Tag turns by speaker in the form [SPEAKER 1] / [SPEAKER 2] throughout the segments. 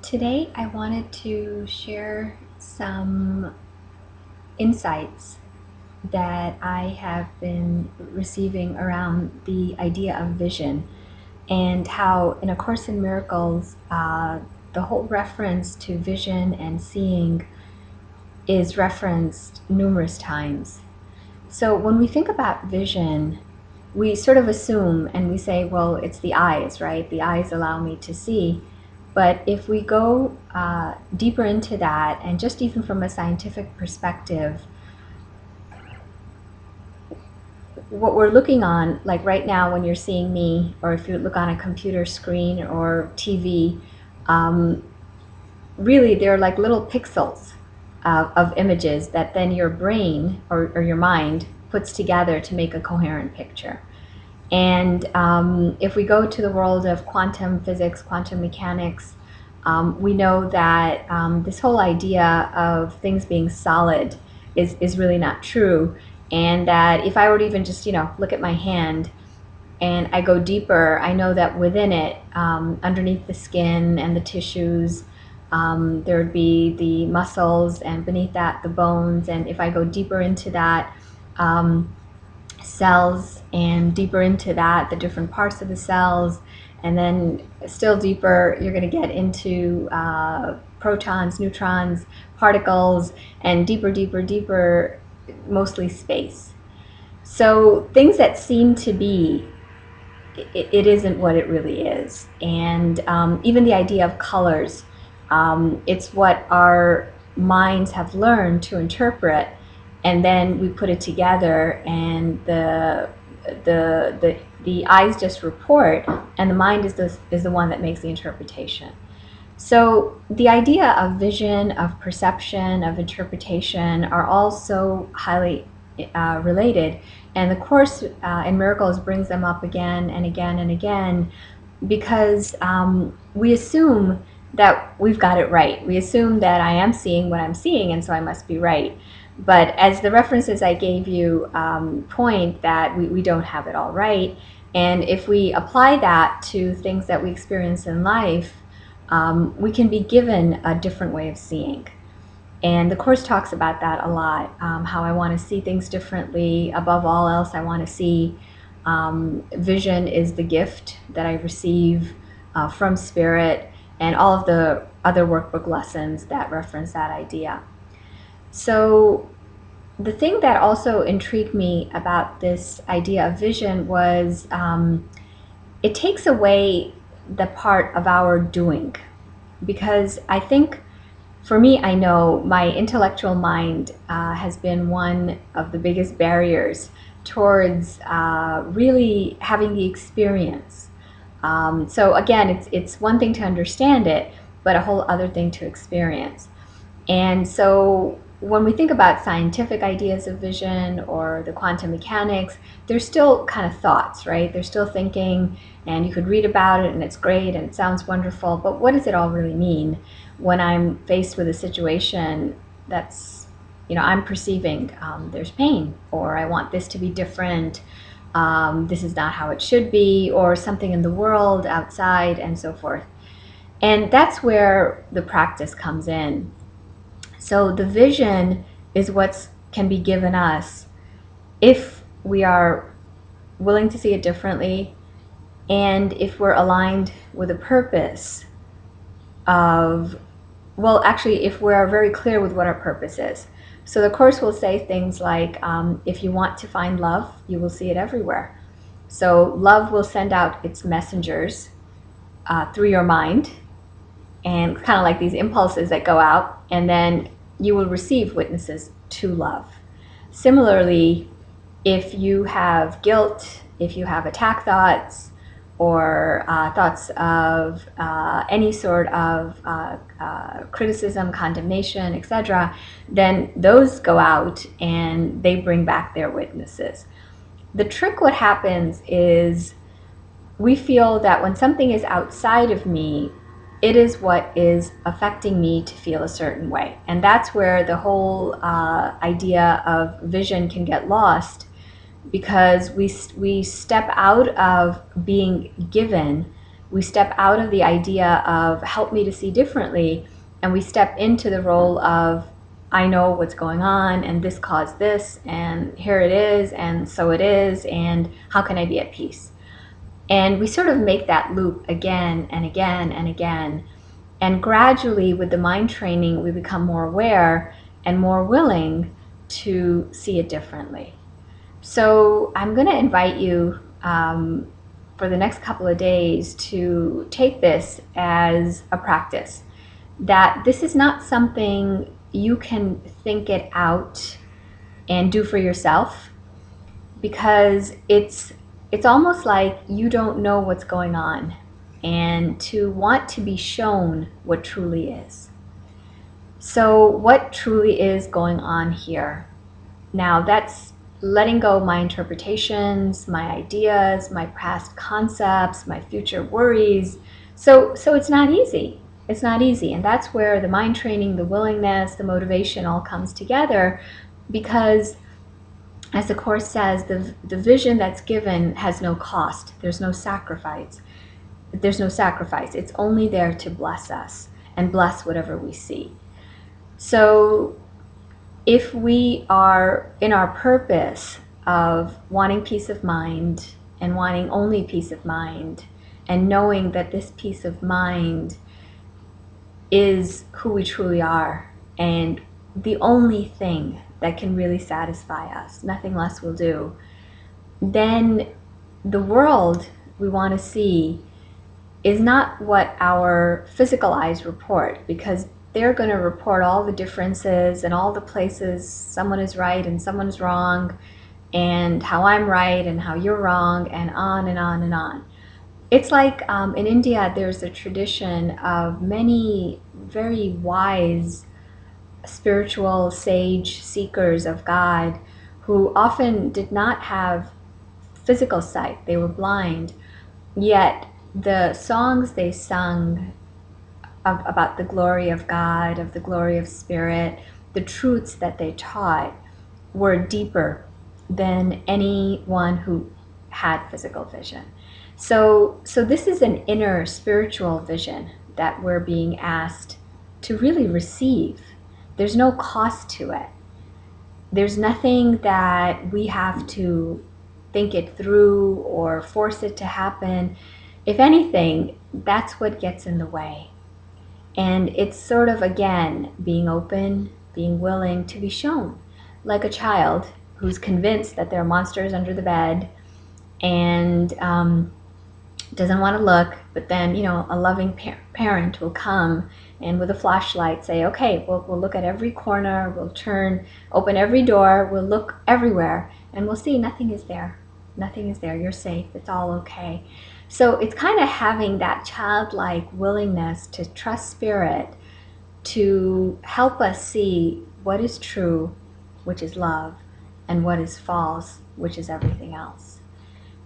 [SPEAKER 1] Today, I wanted to share some insights that I have been receiving around the idea of vision and how, in A Course in Miracles, the whole reference to vision and seeing is referenced numerous times. So, when we think about vision, we sort of assume and we say, well, it's the eyes, right? The eyes allow me to see. But if we go deeper into that, and just even from a scientific perspective, what we're looking on, like right now when you're seeing me, or if you look on a computer screen or TV, um, really they're like little pixels of images that then your brain or your mind puts together to make a coherent picture. And if we go to the world of quantum physics, quantum mechanics, we know that this whole idea of things being solid is really not true. And that if I were to even just, look at my hand and I go deeper, I know that within it, underneath the skin and the tissues, there would be the muscles, and beneath that, the bones. And if I go deeper into that, cells, and deeper into that, the different parts of the cells, and then still deeper, you're going to get into protons, neutrons, particles, and deeper, deeper, deeper, mostly space. So things that seem to be, it isn't what it really is. And even the idea of colors, it's what our minds have learned to interpret, and then we put it together, and the eyes just report, and the mind is the one that makes the interpretation. So the idea of vision, of perception, of interpretation are all so highly related, and the Course in Miracles brings them up again and again and again, because we assume that we've got it right. We assume that I am seeing what I'm seeing, and so I must be right. But as the references I gave you point, that we don't have it all right. And if we apply that to things that we experience in life, we can be given a different way of seeing. And the Course talks about that a lot, how I want to see things differently. Above all else, I want to see vision is the gift that I receive from Spirit, and all of the other workbook lessons that reference that idea. So the thing that also intrigued me about this idea of vision was it takes away the part of our doing. Because I think, for me, I know my intellectual mind has been one of the biggest barriers towards really having the experience. So again, it's one thing to understand it, but a whole other thing to experience. And so when we think about scientific ideas of vision or the quantum mechanics, they're still kind of thoughts, right? They're still thinking, and you could read about it and it's great and it sounds wonderful, but what does it all really mean when I'm faced with a situation that's, I'm perceiving there's pain, or I want this to be different, this is not how it should be, or something in the world outside, and so forth. And that's where the practice comes in. So the vision is what can be given us if we are willing to see it differently, and if we're aligned with a purpose of, well, actually, if we're very clear with what our purpose is. So the Course will say things like, if you want to find love, you will see it everywhere. So love will send out its messengers through your mind, and kind of like these impulses that go out, and then you will receive witnesses to love. Similarly, if you have guilt, if you have attack thoughts, or thoughts of any sort of criticism, condemnation, etc., then those go out and they bring back their witnesses. The trick, what happens is, we feel that when something is outside of me, it is what is affecting me to feel a certain way. And that's where the whole idea of vision can get lost, because we step out of being given We step out of the idea of help me to see differently, and we step into the role of I know what's going on, and this caused this, and here it is, and so it is, and how can I be at peace? And we sort of make that loop again and again and again. And gradually, with the mind training, we become more aware and more willing to see it differently. So I'm going to invite you for the next couple of days to take this as a practice. That this is not something you can think it out and do for yourself, because it's almost like you don't know what's going on, and to want to be shown what truly is. So what truly is going on here? Now that's letting go of my interpretations, my ideas, my past concepts, my future worries. So it's not easy. It's not easy. And that's where the mind training, the willingness, the motivation all comes together, because as the Course says, the vision that's given has no cost. There's no sacrifice. There's no sacrifice. It's only there to bless us and bless whatever we see. So if we are in our purpose of wanting peace of mind and wanting only peace of mind, and knowing that this peace of mind is who we truly are and the only thing that can really satisfy us, nothing less will do, then the world we want to see is not what our physical eyes report, because they're going to report all the differences and all the places someone is right and someone's wrong, and how I'm right and how you're wrong, and on and on and on. It's like in India, there's a tradition of many very wise spiritual sage seekers of God who often did not have physical sight. They were blind, yet the songs they sung about the glory of God, of the glory of Spirit, the truths that they taught were deeper than anyone who had physical vision. So this is an inner spiritual vision that we're being asked to really receive. There's no cost to it. There's nothing that we have to think it through or force it to happen. If anything, that's what gets in the way. And it's sort of, again, being open, being willing to be shown, like a child who's convinced that there are monsters under the bed and doesn't want to look, but then, a loving parent will come and with a flashlight say, okay, we'll look at every corner, we'll open every door, we'll look everywhere, and we'll see nothing is there. Nothing is there. You're safe. It's all okay. So it's kind of having that childlike willingness to trust Spirit to help us see what is true, which is love, and what is false, which is everything else.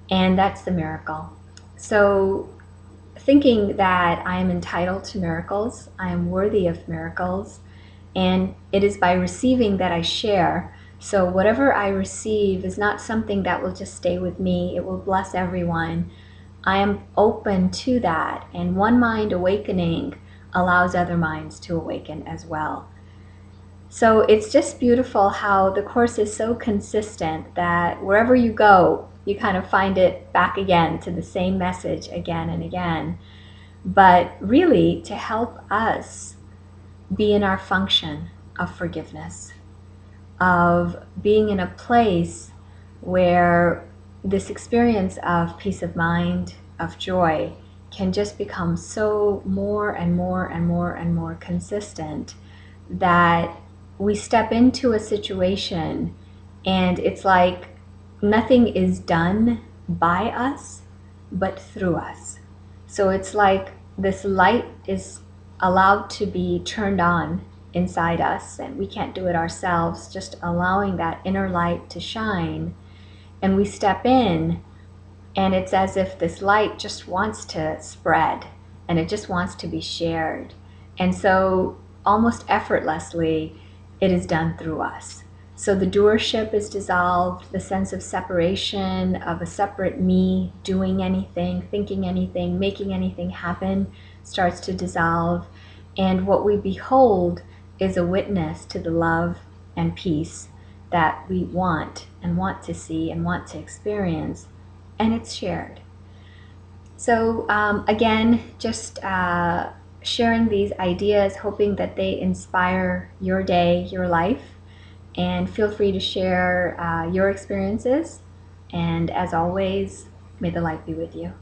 [SPEAKER 1] And that's the miracle. So thinking that I am entitled to miracles, I am worthy of miracles, and it is by receiving that I share. So whatever I receive is not something that will just stay with me. It will bless everyone. I am open to that, and one mind awakening allows other minds to awaken as well. So it's just beautiful how the Course is so consistent that wherever you go, you kind of find it back again to the same message again and again. But really to help us be in our function of forgiveness, of being in a place where this experience of peace of mind, of joy, can just become so more and more and more and more consistent that we step into a situation and it's like nothing is done by us, but through us. So it's like this light is allowed to be turned on inside us, and we can't do it ourselves, just allowing that inner light to shine. And we step in, and it's as if this light just wants to spread, and it just wants to be shared. And so almost effortlessly, it is done through us. So the doership is dissolved, the sense of separation, of a separate me doing anything, thinking anything, making anything happen starts to dissolve. And what we behold is a witness to the love and peace that we want to see and want to experience, and it's shared. So again, just sharing these ideas, hoping that they inspire your day, your life, and feel free to share your experiences. And as always, may the light be with you.